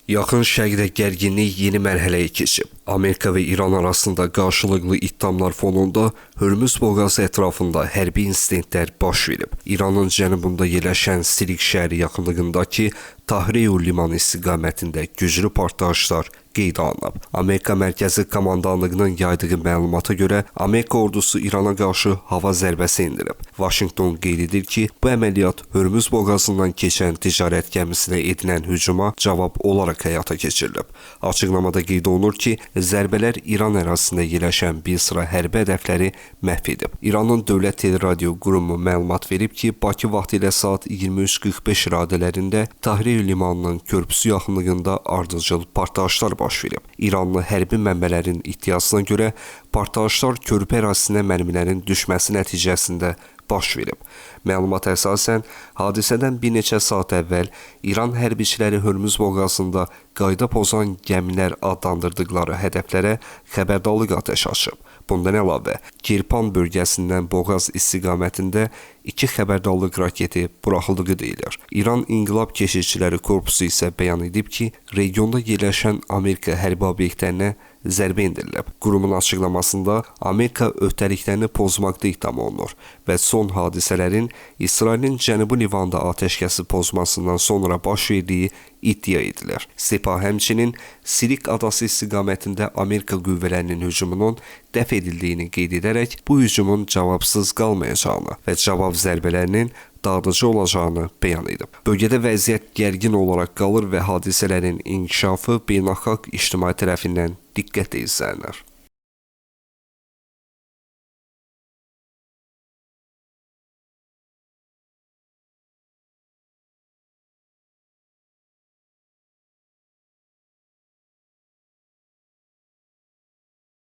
Yaxın Şərqdə gərginlik yeni mərhələyə keçib. Amerika və İran arasında qarşılıqlı ittihamlar fonunda Hörmüz boğazı ətrafında hərbi insidentlər baş verib. İranın cənubunda yerləşən Sirik şəhəri yaxınlığındakı Tahrir limanı istiqamətində güclü partlayışlar qeydə alınıb. Amerika Mərkəzi Komandanlığının yaydığı məlumata görə Amerika ordusu İrana qarşı hava zərbəsi endirib. Vaşinqton qeyd edir ki, bu əməliyyat Hörmüz boğazından keçən ticarət gəmisinə edilən hücuma cavab olaraq həyata keçirilib. Açıqlamada qeyd olunur ki, zərbələr İran ərazisində yerləşən bir sıra hərbi hədəfləri məhv edib. İranın Dövlət Teleradio Qurumu məlumat verib ki, Bakı vaxtı ilə saat 23:45 radələrində Tahrir limanının körpüsü yaxınlığında ardıcıl partlayışlar baş verib. İranlı hərbi mənbələrin iddiasına görə partlayışlar körpü ərazisinə mərmilərin düşməsi nəticəsində baş verib. Məlumata əsasən, hadisədən bir neçə saat əvvəl İran hərbiçiləri Hörmüz boğazında qayda pozan gəmilər adlandırdıqları hədəflərə xəbərdarlıq atəşi açıb. Bundan əlavə, Kirpan bölgəsindən boğaz istiqamətində 2 xəbərdarlıq raketi buraxıldığı deyilir. İran İnqilab Keşikçiləri Korpusu isə bəyan edib ki, regionda yerləşən Amerika hərbi obyektlərinə zərbə endirilib. Qurumun açıqlamasında Amerika öhdəliklərini pozmaqda ittiham olunur və son hadisələrin İsrailin Cənubi Livanda atəşkəsi pozmasından sonra baş verdiyi iddia edilir. Sepah həmçinin Sirik adası istiqamətində Amerika qüvvələrinin hücumunun dəf edildiyini qeyd edərək bu hücumun cavabsız qalmayacağını və cavab zərbələrinin dağıdıcı olacağını bəyan edib. Bölgədə vəziyyət gərgin olaraq qalır və hadisələrin inkişafı beynəlxalq ictimai tərəfindən diqqətlə izlənir.